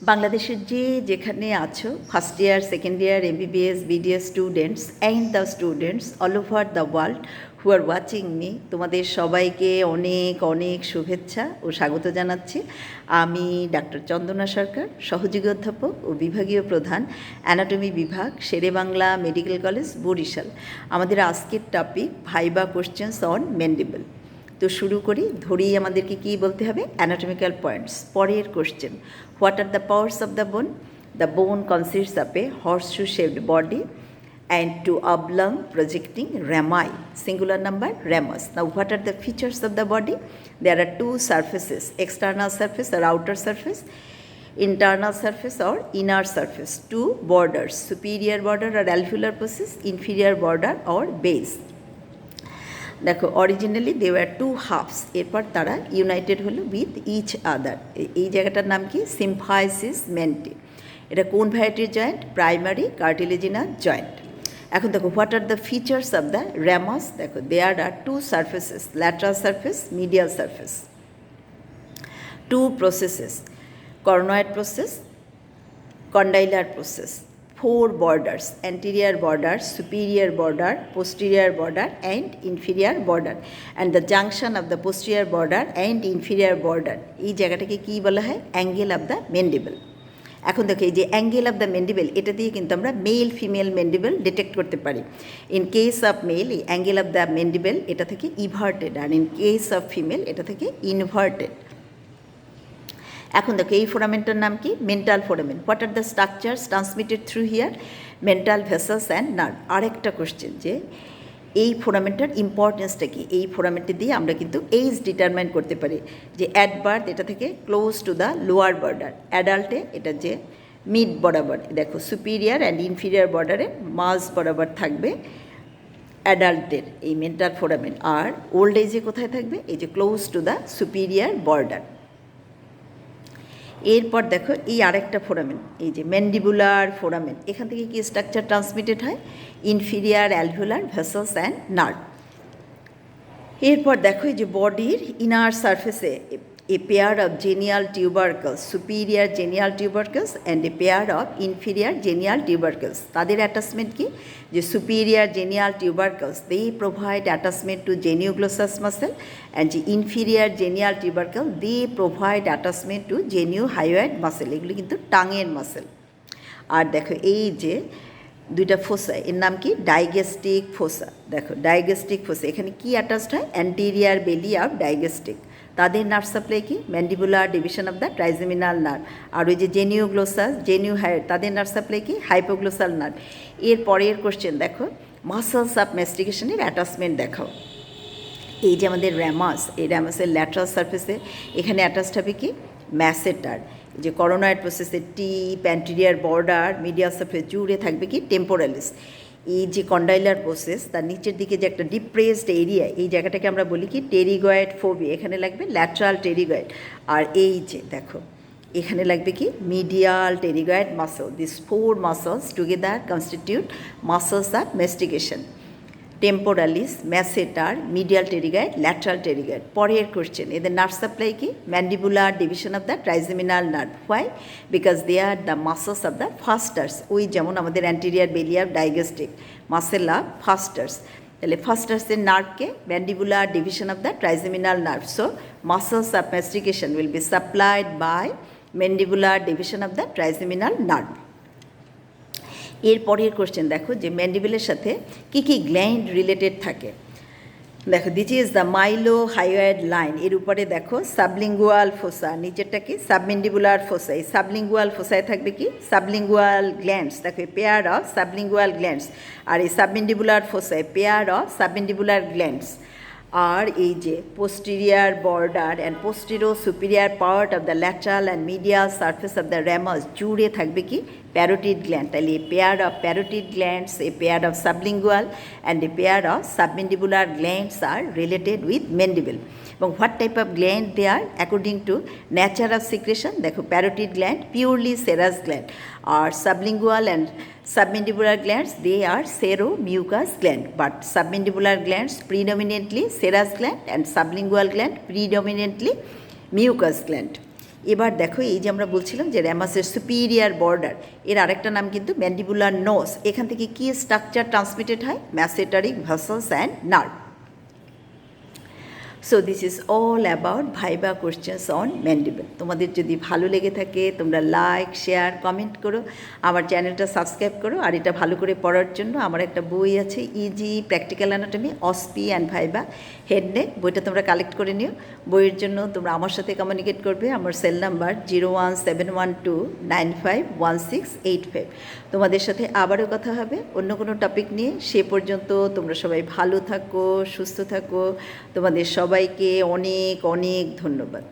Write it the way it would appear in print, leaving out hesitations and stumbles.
বাংলাদেশের যেখানে আছো first year second year MBBS BDS students and the students all over the world who are watching me, তোমাদের সবাইকে অনেক অনেক শুভেচ্ছা ও স্বাগত জানাচ্ছি। আমি ডাক্তার চন্দনা সরকার, সহযোগী অধ্যাপক ও বিভাগীয় প্রধান, অ্যানাটমি বিভাগ, শেরেবাংলা মেডিকেল কলেজ, বরিশাল। আমাদের আজকের topic viva questions on mandible. তো শুরু করি, ধরেই আমাদেরকে কী বলতে হবে, অ্যানাটমিক্যাল পয়েন্টস। পরের question, what are the powers of the bone? The bone consists of A horseshoe shaped body and two oblong projecting rami, singular number ramus. Now what are the features of the body? There are two surfaces, external surface or outer surface, internal surface or inner surface, two borders, superior border or alveolar process, inferior border or base. দেখো, originally they were two হাফস, এরপর তারা United হলো with each other. এই জায়গাটার নাম কি? Symphysis menti. এটা কোন ভ্যারাইটির জয়েন্ট? Primary cartilaginous joint. এখন দেখো, what are the features of the ramus? দেখো, there are two surfaces, lateral surface, medial surface, two processes, coronoid process, condylar process, four borders, anterior border, superior border, posterior border and inferior border, and the junction of the posterior border and inferior border, এই জায়গাটাকে কী বলা হয়? Angle of the mandible. এখন দেখো, এই যে angle of the mandible, এটা দিয়ে কিন্তু আমরা মেল ফিমেল ম্যান্ডিবল ডিটেক্ট করতে পারি। ইন কেস অফ মেল, এই অ্যাঙ্গেল অফ দ্য ম্যান্ডিবল এটা থেকে ইভার্টেড, আর ইন কেস অফ ফিমেল এটা থেকে ইনভার্টেড। এখন দেখো, এই ফোরামেন্টার নাম কি? Mental foramen. What are the structures transmitted through here? Mental vessels and nerve. আরেকটা কোশ্চেন, যে এই ফোরামেন্টার ইম্পর্টেন্সটা কি? এই ফোরামেন্টে দিয়ে আমরা কিন্তু এইজ ডিটারমাইন করতে পারি, যে অ্যাট বার্থ এটা থেকে close to the lower border, অ্যাডাল্টে এটা যে মিড বরাবর, দেখো সুপিরিয়ার অ্যান্ড ইনফিরিয়ার বর্ডারে মাঝ বরাবর থাকবে অ্যাডাল্টের এই মেন্টাল ফোরামেন। আর ওল্ড এজে কোথায় থাকবে? এই যে close to the superior border. এরপর দেখো, এই আরেকটা ফোরামেন, এই যে ম্যান্ডিবুলার ফোরামেন, এখান থেকে কি স্ট্রাকচার ট্রান্সমিটেড হয়? Inferior alveolar vessels and nerve. এরপর দেখো, এই যে বডির ইনার সারফেসে a pair of genial tubercles, superior genial tubercles and a pair of inferior genial tubercles. তাদের অ্যাটাচমেন্ট কি? যে superior genial tubercles they provide attachment to genioglossus muscle, and যে inferior genial tubercle they provide attachment to geniohyoid muscle. এগুলি কিন্তু টাঙের muscle. আর দেখো, এই যে দুইটা ফোসা, এর নাম কি? ডাইগেস্টিক ফোসা। দেখো, ডাইগেস্টিক ফোসা, এখানে কি অ্যাটাচড হয়? Anterior belly of digastric. তাদের নার্ভ সাপ্লাই কি? Mandibular division of the trigeminal nerve. আর ওই যে জেনিওগ্লোসাস, জেনিও হাইড, তাদের নার্ভ সাপ্লাই কি? Hypoglossal nerve. এর পরের কোশ্চেন দেখো, মাসলস অফ ম্যাস্টিকেশনের অ্যাটাচমেন্ট দেখাও। এই যে আমাদের র্যামাস, এই র্যামাসের ল্যাটারাল সারফেসে এখানে অ্যাটাচড হবে কি? ম্যাসেটার। যে করোনয়েড প্রসেসের টিপ, অ্যান্টেরিয়ার বর্ডার, মিডিয়াল সারফেস জুড়ে থাকবে কি? টেম্পোরালিস। এই যে কন্ডাইলার প্রসেস, তার নিচের দিকে যে একটা ডিপ্রেসড এরিয়া, এই জায়গাটাকে আমরা বলি কি? টেরিগয়েড ফোবি। এখানে লাগবে ল্যাটারাল টেরিগয়েড। আর এই যে দেখো, এখানে লাগবে কি? Medial pterygoid muscle. This four muscles together constitute muscles of mastication: temporalis, masseter, medial pterygoid, lateral pterygoid. পরের কোশ্চেন, এদের নার্ভ সাপ্লাই কি? Mandibular division of the trigeminal nerve. Why? Because they are the muscles of the first arch. ওই যেমন আমাদের anterior belly of digastric, muscle of first arch. তাহলে ফাস্টার্সের নার্ভকে mandibular division of the trigeminal nerve. So muscles of mastication will be supplied by mandibular division of the trigeminal nerve. এর পরের question দেখো, যে ম্যান্ডিবলের সাথে কী কী গ্ল্যান্ড রিলেটেড থাকে। দেখো, this is the mylohyoid line. এর উপরে দেখো সাবলিঙ্গুয়াল ফোসা, নিচেরটা কি? Submandibular fossa. এই সাবলিঙ্গুয়াল ফোসায় থাকবে কি? Sublingual glands. দেখো, পেয়ার অফ সাবলিঙ্গুয়াল গ্ল্যান্ডস। আর এই সাবমেন্ডিবুলার ফোসায় পেয়ার অফ সাবমেন্ডিবুলার গ্ল্যান্ডস। আর এই যে posterior border and postero superior part of the lateral and medial surface of the ramus জুড়ে থাকবে কি? Parotid gland. তাহলে a pair of parotid glands, a pair of sublingual and a pair of submandibular glands are related with mandible. এবং what type of gland they are according to nature of secretion? দেখো, parotid gland purely serous gland, আর sublingual and submandibular glands, they are seromucous gland, but submandibular glands predominantly serous gland and sublingual gland predominantly mucous gland. এবার দেখো এই যে আমরা বলছিলাম যে র্যামাসের superior border, এর আরেকটা নাম কিন্তু ম্যান্ডিবুলার নোজ। এখান থেকে কী স্ট্রাকচার ট্রান্সমিটেড হয়? Masseteric vessels and nerve. So this is all about viva questions on mandible. তোমাদের যদি ভালো লেগে থাকে তোমরা লাইক, শেয়ার, কমেন্ট করো, আমার চ্যানেলটা সাবস্ক্রাইব করো। আর এটা ভালো করে পড়ার জন্য আমার একটা বই আছে, easy practical anatomy OSPE and viva head neck, বইটা তোমরা কালেক্ট করে নিও। বইয়ের জন্য তোমরা আমার সাথে কমিউনিকেট করবে। আমার সেল নাম্বার 017129511685। তোমাদের সাথে আবারও কথা হবে অন্য কোনো টপিক নিয়ে। সে পর্যন্ত তোমরা সবাই ভালো থাকো, সুস্থ থাকো। তোমাদের সবাইকে অনেক অনেক ধন্যবাদ।